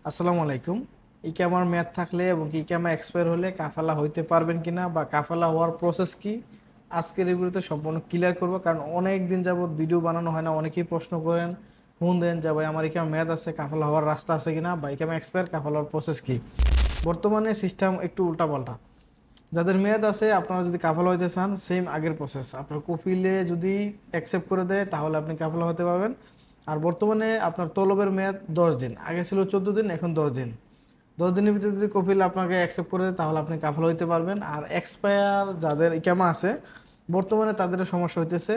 আসসালামু আলাইকুম। ইকামার মেয়াদ থাকলে এবং ইকামা এক্সপায়ার হলে কাফালা হইতে পারবেন কিনা বা কাফালা হওয়ার প্রসেস কি, আজকের এই ভিডিওতে সম্পূর্ণ ক্লিয়ার করব। কারণ অনেক দিন যাবত ভিডিও বানানো হয় না, অনেকেই প্রশ্ন করেন, ফোন দেন যে ভাই আমার ইকামা মেয়াদ আছে, কাফালা হওয়ার রাস্তা আছে কিনা, বা ইকামা এক্সপায়ার কাফালা হওয়ার প্রসেস কি। বর্তমানে সিস্টেম একটু উল্টাপাল্টা। যাদের মেয়াদ আছে আপনারা যদি কাফালা হইতে চান, সেম আগের প্রসেস। আপনার কফিলে যদি অ্যাকসেপ্ট করে দেয় তাহলে আপনি কাফালা হতে পারবেন। আর বর্তমানে আপনার তলবের মেয়াদ 10 দিন, আগে ছিল 14 দিন, এখন 10 দিন। 10 দিনের ভিতরে যদি কফিল আপনাকে অ্যাকসেপ্ট করে দেয় তাহলে আপনি কাফালা হইতে পারবেন। আর এক্সপায়ার যাদের ইকামা আছে বর্তমানে তাদের সমস্যা হইতেছে।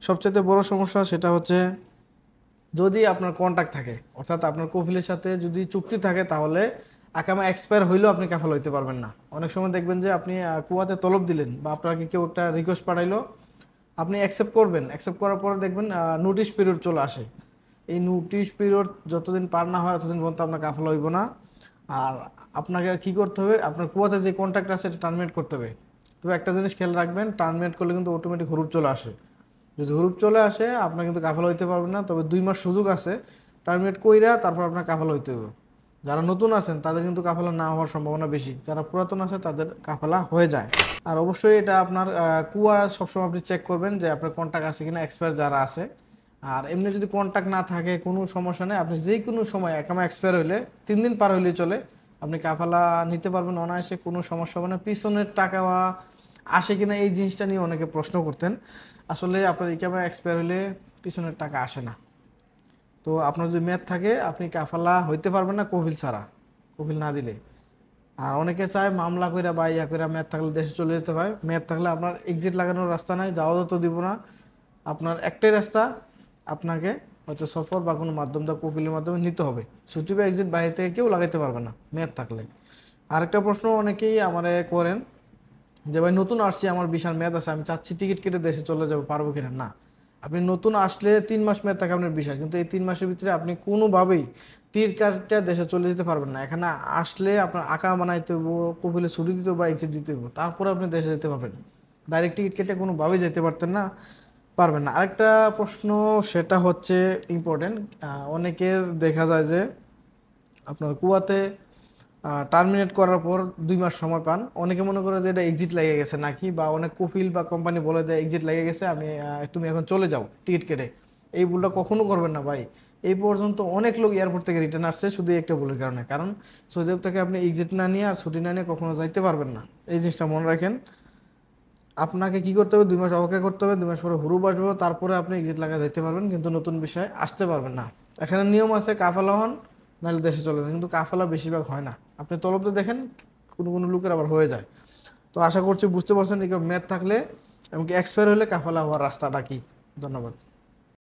সবচেয়ে বড় সমস্যা সেটা হচ্ছে যদি আপনার কন্ট্যাক্ট থাকে, অর্থাৎ আপনার কফিলের সাথে যদি চুক্তি থাকে, তাহলে আকামা এক্সপায়ার হইলেও আপনি কাফালা হইতে পারবেন না। অনেক সময় দেখবেন যে আপনি কুয়াতে তলব দিলেন বা আপনাকে কেউ একটা রিকোয়েস্ট পাঠাইলো, আপনি অ্যাকসেপ্ট করবেন, অ্যাকসেপ্ট করার পরে দেখবেন নোটিশ পিরিয়ড চলে আসে। এই নোটিশ পিরিয়ড যতদিন পার না হয় ততদিন পর্যন্ত আপনার কাফালা হইব না। আর আপনাকে কি করতে হবে, আপনার কুয়াতে যে কন্ট্রাক্ট আছে এটা টার্মিনেট করতে হবে। তবে একটা জিনিস খেয়াল রাখবেন, টার্মিনেট করলে কিন্তু অটোমেটিক হুরুপ চলে আসে। যদি হুরুপ চলে আসে আপনার কিন্তু কাফালা হইতে পারবেন না। তবে 2 মাস সুযোগ আছে টার্মিনেট কইরা তারপর আপনার কাফালা হইতে হবে। যারা নতুন আছেন তাদের কিন্তু কাফালা না হওয়ার সম্ভাবনা বেশি, যারা পুরাতন আছে তাদের কাফালা হয়ে যায়। আর অবশ্যই এটা আপনার কুয়া সবসময় আপনি চেক করবেন যে আপনার কন্ট্যাক্ট আছে কিনা, এক্সপায়ার যারা আছে। আর এমনি যদি কন্ট্যাক্ট না থাকে কোনো সমস্যা নেই, আপনি যে কোনো সময় একামা এক্সপায়ার হইলে 3 দিন পার হইলে চলে, আপনি কাফালা নিতে পারবেন অনায়াসে, কোনো সমস্যা হবে না। পিছনের টাকা আসে কিনা এই জিনিসটা নিয়ে অনেকে প্রশ্ন করতেন। আসলে আপনার ইকামা এক্সপায়ার হলে পিছনের টাকা আসে না। তো আপনার যদি মেয়াদ থাকে আপনি কাফালা হইতে পারবেন না কফিল ছাড়া, কফিল না দিলে। আর অনেকে চায় মামলা কইরা বা ইয়া কইরা মেয়াদ থাকলে দেশে চলে যেতে হয়। মেয়াদ থাকলে আপনার এক্সিট লাগানোর রাস্তা নাই, যাওয়া তো দিব না। আপনার একটাই রাস্তা, আপনাকে হয়তো সফর বা কোনো মাধ্যম দা কফিলের মাধ্যমে নিতে হবে। ছুটি বা এক্সিট বাইরে থেকে কেউ লাগাইতে পারবে না মেয়াদ থাকলে। আরেকটা প্রশ্ন অনেকেই আমারে করেন যে ভাই নতুন আসছি, আমার বিশাল মেয়াদ আছে, আমি চাচ্ছি টিকিট কেটে দেশে চলে যাবো, পারবো কিনা। না, আপনি নতুন আসলে 3 মাস মেয়াদ থাকে আপনার বিশাল, কিন্তু এই 3 মাসের ভিতরে আপনি কোনোভাবেই টিকিট কাটটা দেশে চলে যেতে পারবেন না। এখানে আসলে আপনার আঁকা বানাইতে হইব, কফিলে ছুটি দিতে হইব বা এক্সিট দিতে হইব, তারপরে আপনি দেশে যেতে পারবেন। ডাইরেক্ট টিকিট কেটে কোনোভাবেই যেতে পারতেন না, পারবেন না। আরেকটা প্রশ্ন সেটা হচ্ছে ইম্পর্টেন্ট, অনেকের দেখা যায় যে আপনার কুয়াতে টার্মিনেট করার পর 2 মাস সময় পান। অনেকে মনে করে যে এটা এক্সিট লেগে গেছে নাকি, বা অনেক কফিল বা কোম্পানি বলে দেয় এক্সিট লেগে গেছে, আমি তুমি এখন চলে যাও টিকিট কেটে। এই ভুলটা কখনো করবেন না ভাই। এই পর্যন্ত অনেক লোক এয়ারপোর্ট থেকে রিটার্ন আসছে শুধু একটা ভুলের কারণে। কারণ সৌদি আরব থেকে আপনি এক্সিট না নিয়ে আর ছুটি না নিয়ে কখনো যাইতে পারবেন না। এই জিনিসটা মনে রাখেন। আপনাকে কি করতে হবে, 2 মাস অপেক্ষা করতে হবে, 2 মাস পরে হুরুপ আসবে, তারপরে আপনি এক্সিট লাগা যেতে পারবেন, কিন্তু নতুন বিষয় আসতে পারবেন না। এখানে নিয়ম আছে কাফালা হন নাহলে দেশে চলে যান, কিন্তু কাফালা বেশিরভাগ হয় না। আপনি তলবতে দেখেন কোনো কোনো লোকের আবার হয়ে যায়। তো আশা করছি বুঝতে পারছেন, মেয়াদ থাকলে এমনকি এক্সপায়ার হলে কাফালা হওয়ার রাস্তাটা কি। ধন্যবাদ।